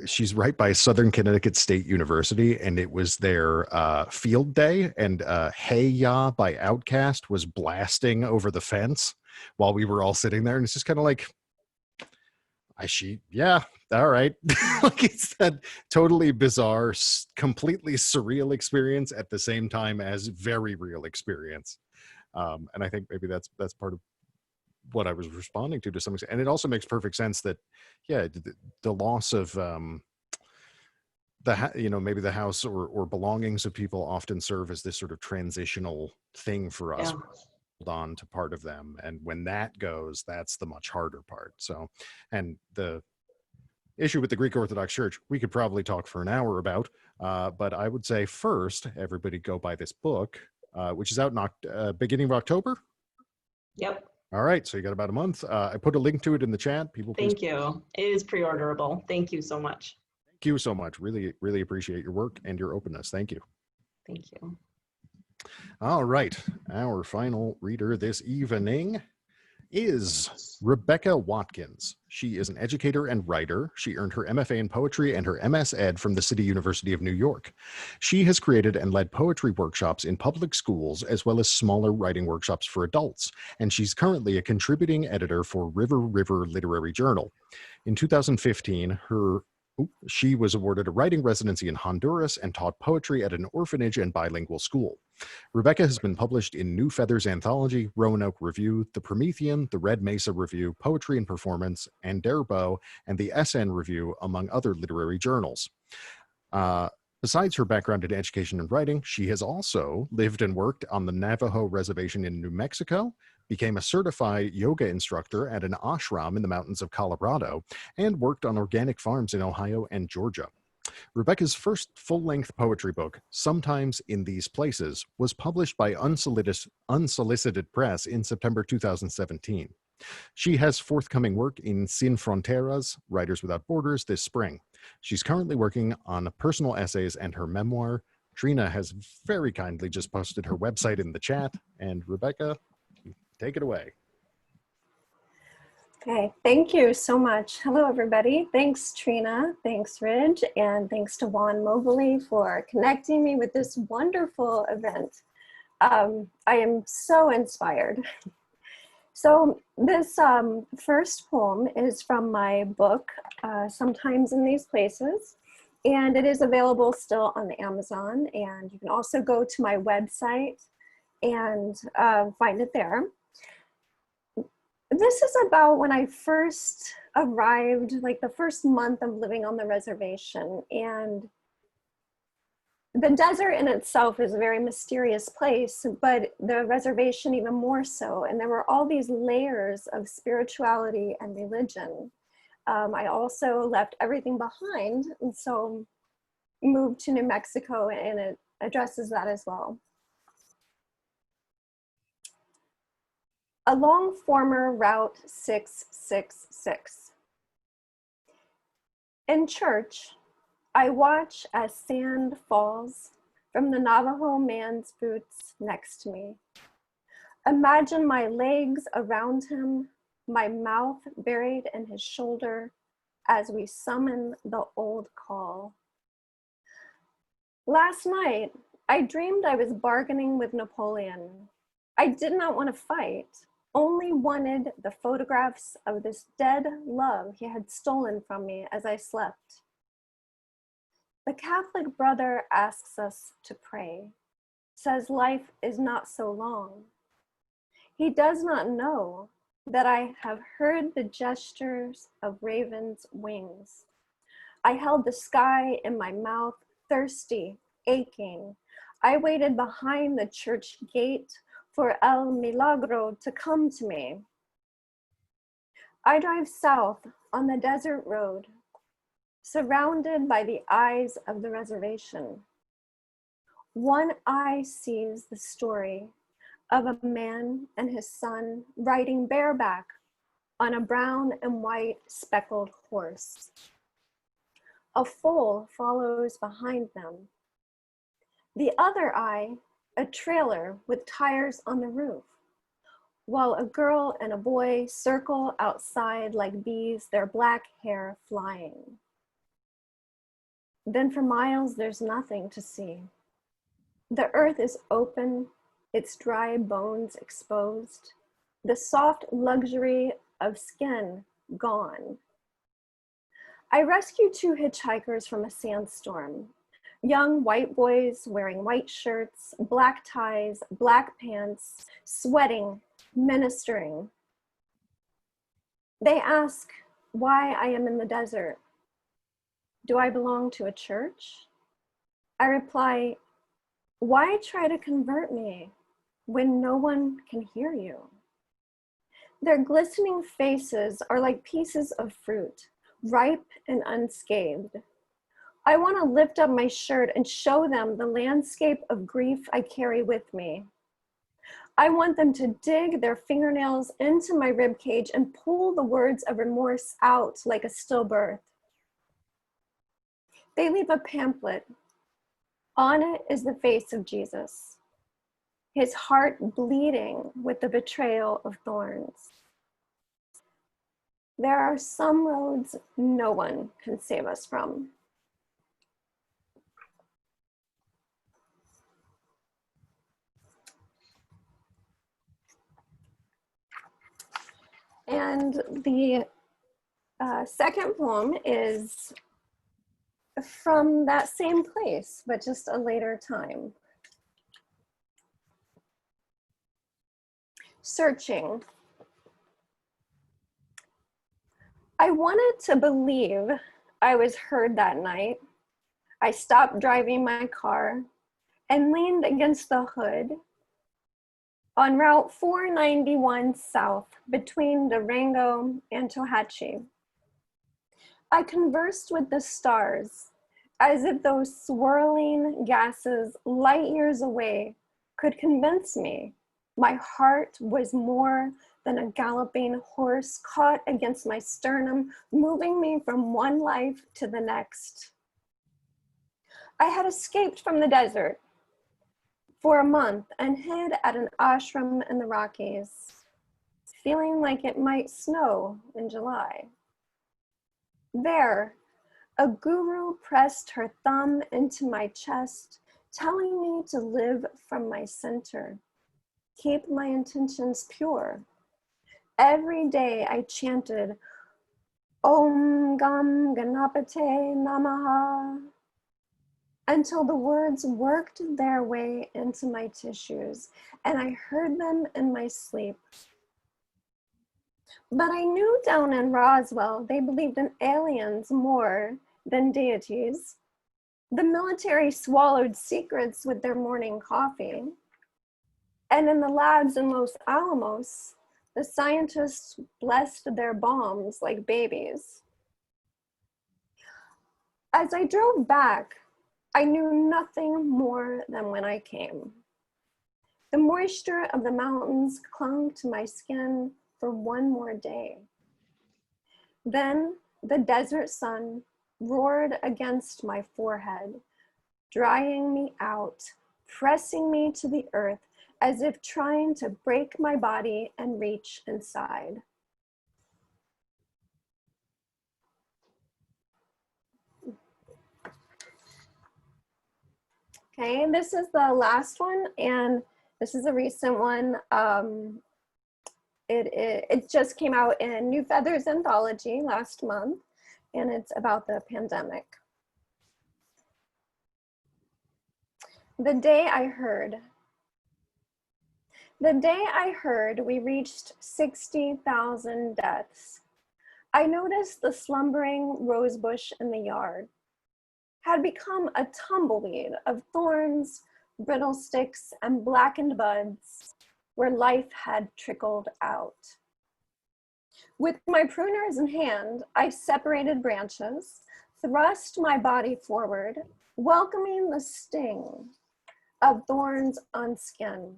she's right by Southern Connecticut State University, and it was their field day, and Hey Ya by Outkast was blasting over the fence while we were all sitting there. And it's just kind of like, all right. Like, it's that totally bizarre, completely surreal experience at the same time as very real experience. And I think maybe that's part of what I was responding to some extent. And it also makes perfect sense that, the loss of maybe the house or belongings of people often serve as this sort of transitional thing for us. Yeah. Hold on to part of them, and when that goes, that's the much harder part. So, and the issue with the Greek Orthodox Church, we could probably talk for an hour about, but I would say first, everybody go buy this book, which is out in beginning of October. Yep. All right, so you got about a month. I put a link to it in the chat. Thank you. It is pre-orderable. Thank you so much. Thank you so much. Really, really appreciate your work and your openness. Thank you. Thank you. All right, our final reader this evening is Rebecca Watkins. She is an educator and writer. She earned her MFA in poetry and her MS Ed from the City University of New York. She has created and led poetry workshops in public schools, as well as smaller writing workshops for adults, and she's currently a contributing editor for River Literary Journal. In 2015, she was awarded a writing residency in Honduras and taught poetry at an orphanage and bilingual school. Rebecca has been published in New Feathers Anthology, Roanoke Review, The Promethean, The Red Mesa Review, Poetry and Performance, and Derbo, and the SN Review, among other literary journals. Besides her background in education and writing, she has also lived and worked on the Navajo Reservation in New Mexico, became a certified yoga instructor at an ashram in the mountains of Colorado, and worked on organic farms in Ohio and Georgia. Rebecca's first full-length poetry book, Sometimes in These Places, was published by Unsolicited Press in September 2017. She has forthcoming work in Sin Fronteras, Writers Without Borders, this spring. She's currently working on personal essays and her memoir. Trina has very kindly just posted her website in the chat, and Rebecca, take it away. Okay, thank you so much. Hello, everybody. Thanks, Trina. Thanks, Ridge. And thanks to Juan Mobley for connecting me with this wonderful event. I am so inspired. So this first poem is from my book, Sometimes in These Places, and it is available still on the Amazon. And you can also go to my website and find it there. This is about when I first arrived, like the first month of living on the reservation. And the desert in itself is a very mysterious place, but the reservation even more so. And there were all these layers of spirituality and religion. I also left everything behind, and so moved to New Mexico, and it addresses that as well. Along former Route 666. In church, I watch as sand falls from the Navajo man's boots next to me. Imagine my legs around him, my mouth buried in his shoulder as we summon the old call. Last night, I dreamed I was bargaining with Napoleon. I did not want to fight, only wanted the photographs of this dead love he had stolen from me as I slept. The Catholic brother asks us to pray, says life is not so long. He does not know that I have heard the gestures of ravens' wings. I held the sky in my mouth, thirsty, aching. I waited behind the church gate for El Milagro to come to me. I drive south on the desert road, surrounded by the eyes of the reservation. One eye sees the story of a man and his son riding bareback on a brown and white speckled horse. A foal follows behind them. The other eye, a trailer with tires on the roof, while a girl and a boy circle outside like bees, their black hair flying. Then for miles, there's nothing to see. The earth is open, its dry bones exposed, the soft luxury of skin gone. I rescue 2 hitchhikers from a sandstorm. Young white boys wearing white shirts, black ties, black pants, sweating, ministering. They ask why I am in the desert. Do I belong to a church? I reply, why try to convert me when no one can hear you? Their glistening faces are like pieces of fruit, ripe and unscathed. I want to lift up my shirt and show them the landscape of grief I carry with me. I want them to dig their fingernails into my ribcage and pull the words of remorse out like a stillbirth. They leave a pamphlet. On it is the face of Jesus, his heart bleeding with the betrayal of thorns. There are some roads no one can save us from. And the second poem is from that same place, but just a later time. Searching. I wanted to believe I was heard that night. I stopped driving my car and leaned against the hood. on Route 491 South between Durango and Tohatchee. I conversed with the stars as if those swirling gases light years away could convince me my heart was more than a galloping horse caught against my sternum, moving me from one life to the next. I had escaped from the desert for a month and hid at an ashram in the Rockies, feeling like it might snow in July. There, a guru pressed her thumb into my chest, telling me to live from my center, keep my intentions pure. Every day I chanted, Om Gam Ganapate Namaha, until the words worked their way into my tissues and I heard them in my sleep. But I knew down in Roswell they believed in aliens more than deities. The military swallowed secrets with their morning coffee. And in the labs in Los Alamos, the scientists blessed their bombs like babies. As I drove back, I knew nothing more than when I came. The moisture of the mountains clung to my skin for one more day. Then the desert sun roared against my forehead, drying me out, pressing me to the earth as if trying to break my body and reach inside. Okay, this is the last one, and this is a recent one. It just came out in New Feathers Anthology last month, and it's about the pandemic. The day I heard we reached 60,000 deaths, I noticed the slumbering rosebush in the yard had become a tumbleweed of thorns, brittle sticks, and blackened buds where life had trickled out. With my pruners in hand, I separated branches, thrust my body forward, welcoming the sting of thorns on skin,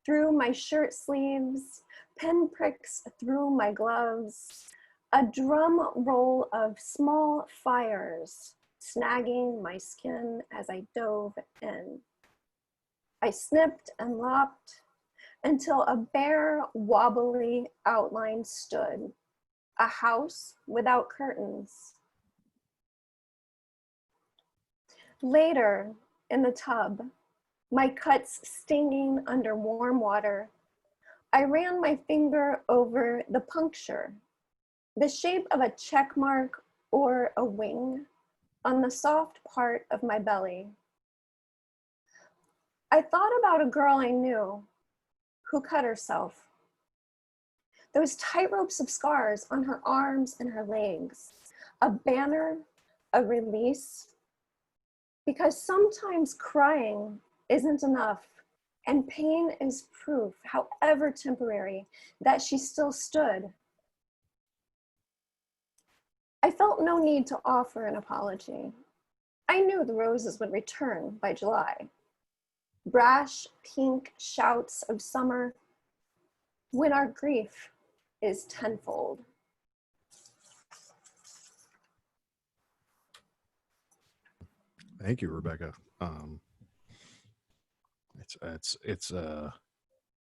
through my shirt sleeves, pinpricks through my gloves, a drum roll of small fires snagging my skin as I dove in. I snipped and lopped until a bare, wobbly outline stood, a house without curtains. Later, in the tub, my cuts stinging under warm water, I ran my finger over the puncture, the shape of a check mark or a wing, on the soft part of my belly. I thought about a girl I knew who cut herself. Those tight ropes of scars on her arms and her legs, a banner, a release, because sometimes crying isn't enough and pain is proof, however temporary, that she still stood. I felt no need to offer an apology. I knew the roses would return by July. Brash, pink shouts of summer when our grief is tenfold. Thank you, Rebecca. It's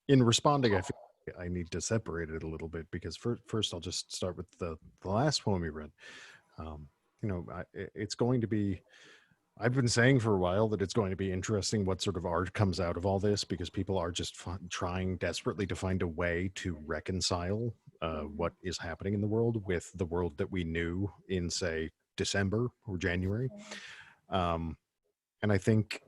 in responding, I feel like I need to separate it a little bit because first I'll just start with the last poem you read. It's going to be, I've been saying for a while that it's going to be interesting what sort of art comes out of all this, because people are just trying desperately to find a way to reconcile what is happening in the world with the world that we knew in, say, December or January. And I think,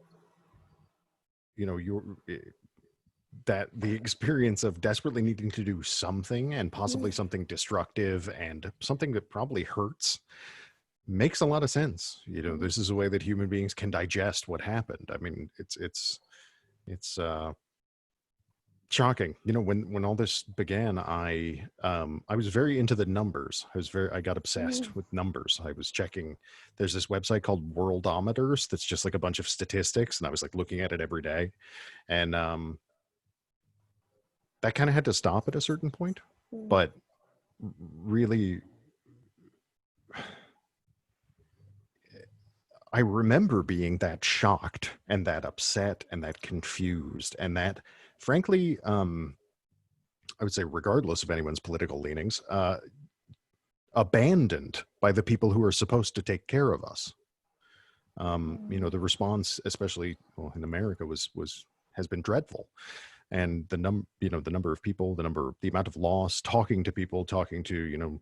that the experience of desperately needing to do something, and possibly something destructive and something that probably hurts, makes a lot of sense. This is a way that human beings can digest what happened. I mean, it's shocking. You know, when all this began, I was very into the numbers. I got obsessed with numbers. I was checking. There's this website called Worldometers that's just like a bunch of statistics, and I was like looking at it every day, and that kind of had to stop at a certain point. But really, I remember being that shocked and that upset and that confused and that, frankly, I would say, regardless of anyone's political leanings, abandoned by the people who are supposed to take care of us. You know, the response, especially in America, has been dreadful, and the number of people, the amount of loss, talking to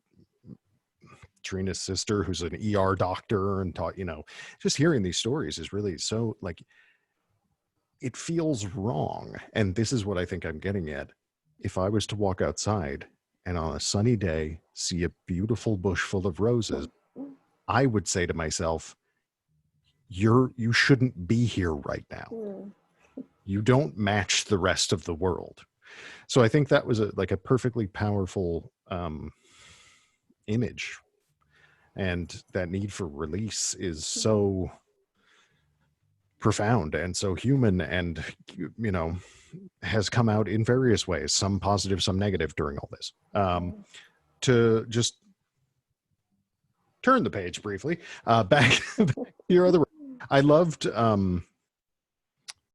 Trina's sister, who's an ER doctor, and just hearing these stories is really so, like, it feels wrong. And this is what I think I'm getting at. If I was to walk outside and on a sunny day see a beautiful bush full of roses, I would say to myself, you shouldn't be here right now. You don't match the rest of the world. So I think that was a perfectly powerful image. And that need for release is so profound and so human, and has come out in various ways, some positive, some negative, during all this. To just turn the page briefly, back to your other work. I loved the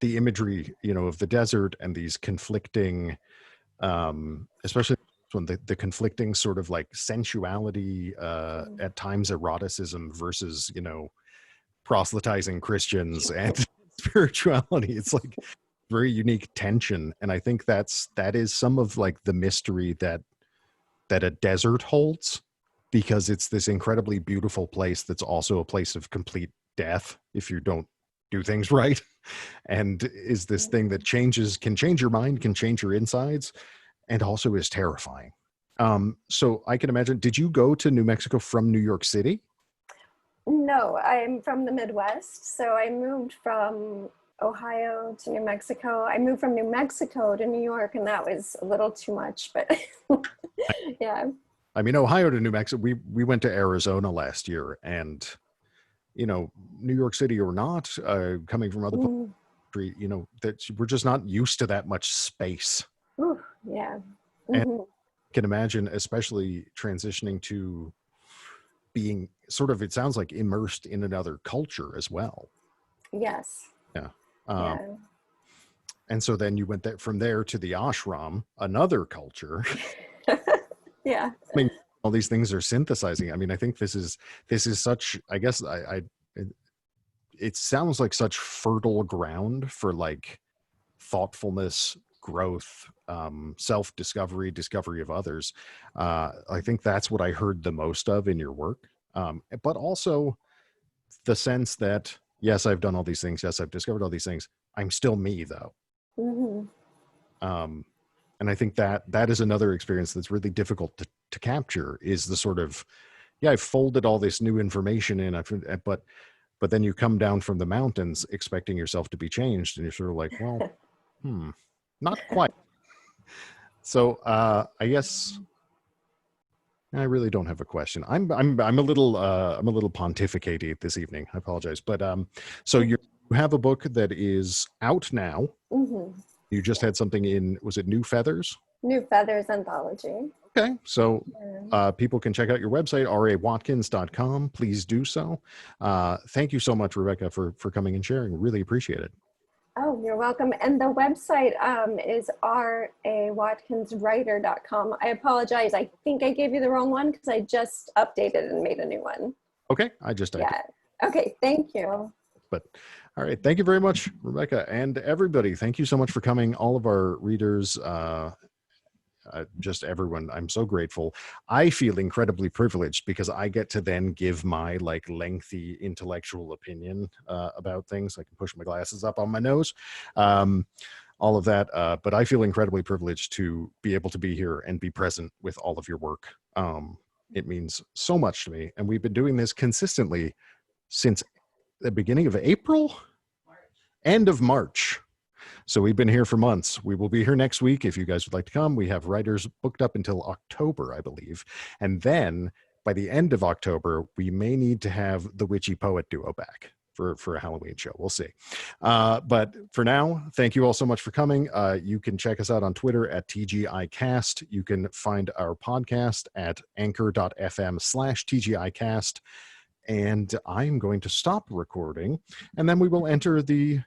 imagery, of the desert and these conflicting, especially when the conflicting sort of like sensuality, at times eroticism versus, proselytizing Christians and spirituality. It's like very unique tension. And I think that is some of like the mystery that a desert holds, because it's this incredibly beautiful place that's also a place of complete death if you don't do things right, and is this thing that can change your mind, can change your insides, and also is terrifying. So I can imagine, did you go to New Mexico from New York City? No, I'm from the Midwest. So I moved from Ohio to New Mexico. I moved from New Mexico to New York, and that was a little too much, but yeah. I mean, Ohio to New Mexico, we went to Arizona last year, and, New York City or not, coming from other parts of the country, that we're just not used to that much space. Ooh, yeah. And I can imagine, especially transitioning to being sort of, it sounds like, immersed in another culture as well. Yes. Yeah. And so then you went from there to the ashram, another culture. Yeah. I mean, all these things are synthesizing. I mean, I think this is such, I guess it sounds like such fertile ground for like thoughtfulness, growth, self-discovery, discovery of others. I think that's what I heard the most of in your work. But also the sense that, yes, I've done all these things. Yes, I've discovered all these things. I'm still me, though. And I think that is another experience that's really difficult to capture, is the sort of, I've folded all this new information in, but then you come down from the mountains expecting yourself to be changed, and you're sort of like, well, not quite. So I guess I really don't have a question. I'm a little pontificating this evening. I apologize, but so you have a book that is out now. You just had something in, was it New Feathers? New Feathers Anthology. Okay, so people can check out your website, rawatkins.com. Please do so. Thank you so much, Rebecca, for coming and sharing. Really appreciate it. Oh, you're welcome. And the website is rawatkinswriter.com. I apologize. I think I gave you the wrong one because I just updated and made a new one. Okay, I just typed it. Okay, thank you. But all right, thank you very much, Rebecca, and everybody. Thank you so much for coming. All of our readers, just everyone. I'm so grateful. I feel incredibly privileged because I get to then give my like lengthy intellectual opinion about things. I can push my glasses up on my nose, all of that. But I feel incredibly privileged to be able to be here and be present with all of your work. It means so much to me. And we've been doing this consistently since the beginning of April, end of March. So we've been here for months. We will be here next week if you guys would like to come. We have writers booked up until October, I believe. And then by the end of October, we may need to have the Witchy Poet duo back for a Halloween show. We'll see. But for now, thank you all so much for coming. You can check us out on Twitter at TGIcast. You can find our podcast at anchor.fm/TGIcast. And I'm going to stop recording, and then we will enter the